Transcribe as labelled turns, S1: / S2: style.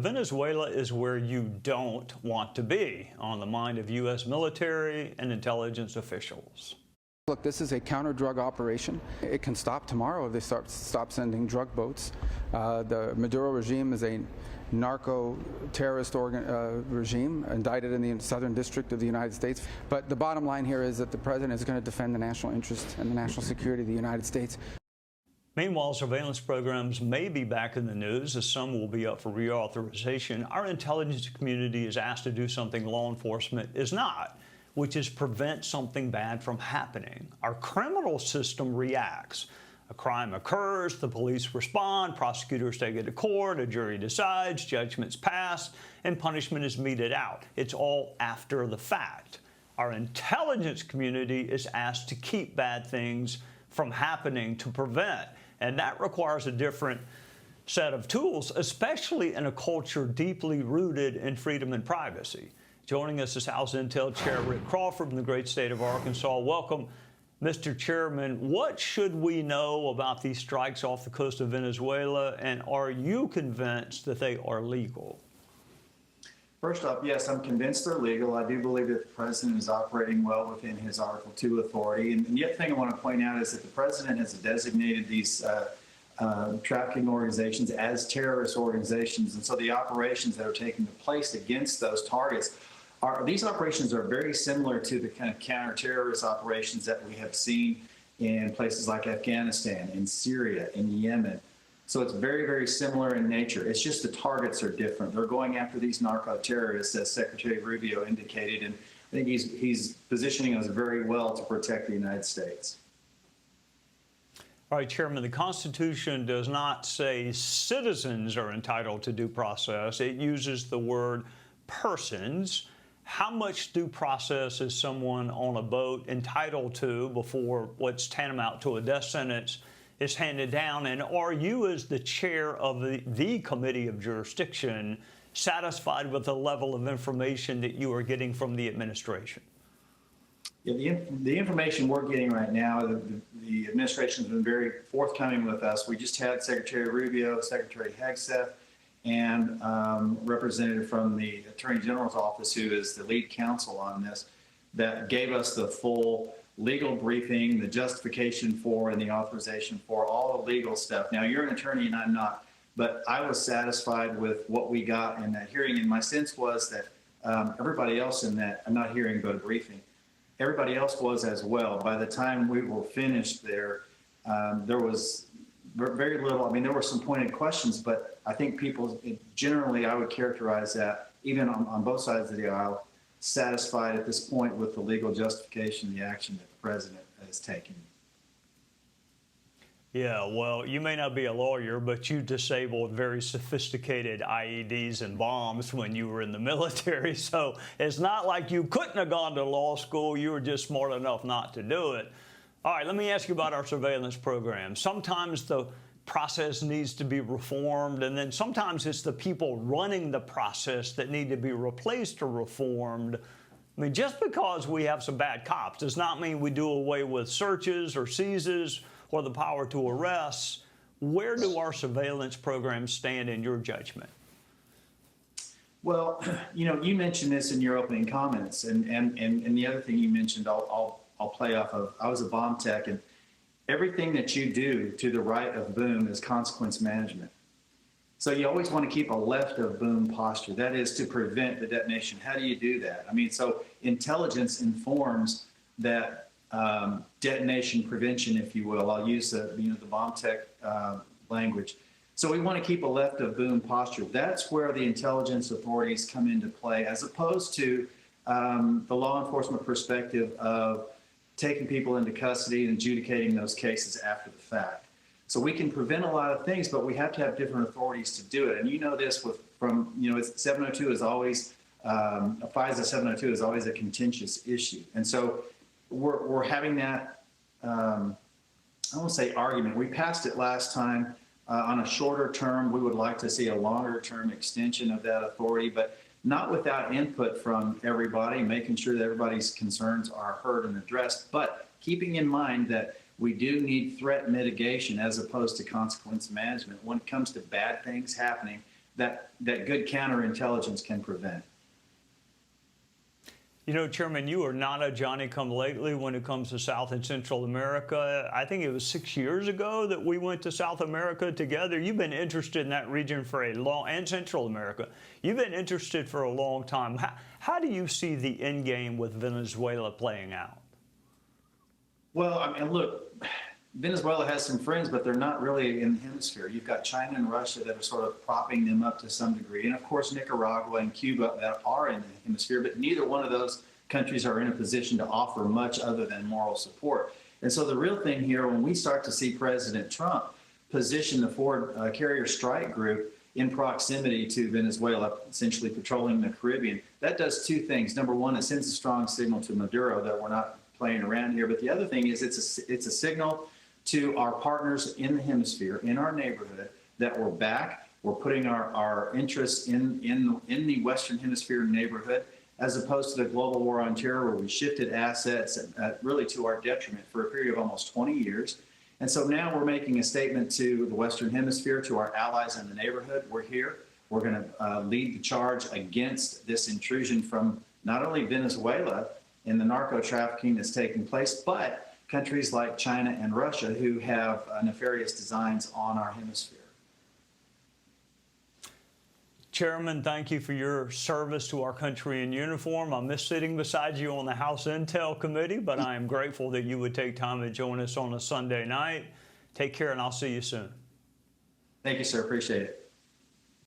S1: Venezuela is where you don't want to be on the mind of U.S. military and intelligence officials.
S2: Look, this is a counter-drug operation. It can stop tomorrow if they stop sending drug boats. The Maduro regime is a narco-terrorist regime indicted in the Southern District of the United States. But the bottom line here is that the president is going to defend the national interest and the national security of the United States.
S1: Meanwhile, surveillance programs may be back in the news as some will be up for reauthorization. Our intelligence community is asked to do something law enforcement is not, which is prevent something bad from happening. Our criminal system reacts. A crime occurs, the police respond, prosecutors take it to court, a jury decides, judgment's passed, and punishment is meted out. It's all after the fact. Our intelligence community is asked to keep bad things from happening, to prevent. And that requires a different set of tools, especially in a culture deeply rooted in freedom and privacy. Joining us is House Intel Chair Rick Crawford from the great state of Arkansas. Welcome, Mr. Chairman. What should we know about these strikes off the coast of Venezuela, and are you convinced that they are legal?
S3: First off, yes, I'm convinced they're legal. I do believe that the president is operating well within his Article 2 authority. And the other thing I want to point out is that the president has designated these trafficking organizations as terrorist organizations. And so the operations that are taking place against those targets these operations are very similar to the kind of counter-terrorist operations that we have seen in places like Afghanistan, in Syria, in Yemen. So it's very, very similar in nature. It's just the targets are different. They're going after these narco-terrorists, as Secretary Rubio indicated, and I think he's positioning us very well to protect the United States.
S1: All right, Chairman, the Constitution does not say citizens are entitled to due process. It uses the word persons. How much due process is someone on a boat entitled to before what's tantamount to a death sentence is handed down? And are you, as the chair of the Committee of Jurisdiction, satisfied with the level of information that you are getting from the administration?
S3: Yeah, the information we're getting right now, the administration has been very forthcoming with us. We just had Secretary Rubio, Secretary Hegseth, and representative from the Attorney General's office, who is the lead counsel on this, that gave us the full legal briefing, the justification for and the authorization for all the legal stuff. Now, you're an attorney and I'm not, but I was satisfied with what we got in that hearing. And my sense was that everybody else in that, I'm not hearing but a briefing, everybody else was as well. By the time we were finished there was very little. I mean, there were some pointed questions, but I think people generally, I would characterize that, even on both sides of the aisle, satisfied at this point with the legal justification, the action that the president has taken.
S1: Yeah, well, you may not be a lawyer, but you disabled very sophisticated IEDs and bombs when you were in the military. So it's not like you couldn't have gone to law school. You were just smart enough not to do it. All right, let me ask you about our surveillance program. Sometimes the process needs to be reformed, and then sometimes it's the people running the process that need to be replaced or reformed. I mean, just because we have some bad cops does not mean we do away with searches or seizes or the power to arrest. Where do our surveillance programs stand in your judgment?
S3: Well, you know, you mentioned this in your opening comments, and the other thing you mentioned, I'll play off of. I was a bomb tech, and everything that you do to the right of boom is consequence management. So you always want to keep a left of boom posture. That is to prevent the detonation. How do you do that? I mean, so intelligence informs that detonation prevention, if you will. I'll use the bomb tech language. So we want to keep a left of boom posture. That's where the intelligence authorities come into play, as opposed to the law enforcement perspective of taking people into custody and adjudicating those cases after the fact. So we can prevent a lot of things, but we have to have different authorities to do it. And you know this it's 702 is always, FISA 702 is always a contentious issue. And so we're having that, I won't say argument. We passed it last time on a shorter term. We would like to see a longer term extension of that authority, but not without input from everybody, making sure that everybody's concerns are heard and addressed, but keeping in mind that we do need threat mitigation as opposed to consequence management. When it comes to bad things happening, that good counterintelligence can prevent.
S1: You know, Chairman, you are not a Johnny-come-lately when it comes to South and Central America. I think it was 6 years ago that we went to South America together. You've been interested in that region for a long, and Central America. You've been interested for a long time. How do you see the end game with Venezuela playing out?
S3: Well, I mean, look, Venezuela has some friends, but they're not really in the hemisphere. You've got China and Russia that are sort of propping them up to some degree. And of course, Nicaragua and Cuba that are in the hemisphere, but neither one of those countries are in a position to offer much other than moral support. And so the real thing here, when we start to see President Trump position the Ford Carrier Strike Group in proximity to Venezuela, essentially patrolling the Caribbean, that does two things. Number one, it sends a strong signal to Maduro that we're not playing around here. But the other thing is it's a signal to our partners in the hemisphere, in our neighborhood, that we're back. We're putting our interests in the Western Hemisphere neighborhood, as opposed to the global war on terror, where we shifted assets really to our detriment for a period of almost 20 years. And so now we're making a statement to the Western Hemisphere, to our allies in the neighborhood. We're here. We're going to lead the charge against this intrusion from not only Venezuela in the narco trafficking that's taking place, but countries like China and Russia who have nefarious designs on our hemisphere.
S1: Chairman, thank you for your service to our country in uniform. I miss sitting beside you on the House Intel Committee, but I am grateful that you would take time to join us on a Sunday night. Take care, and I'll see you soon.
S3: Thank you, sir. Appreciate it.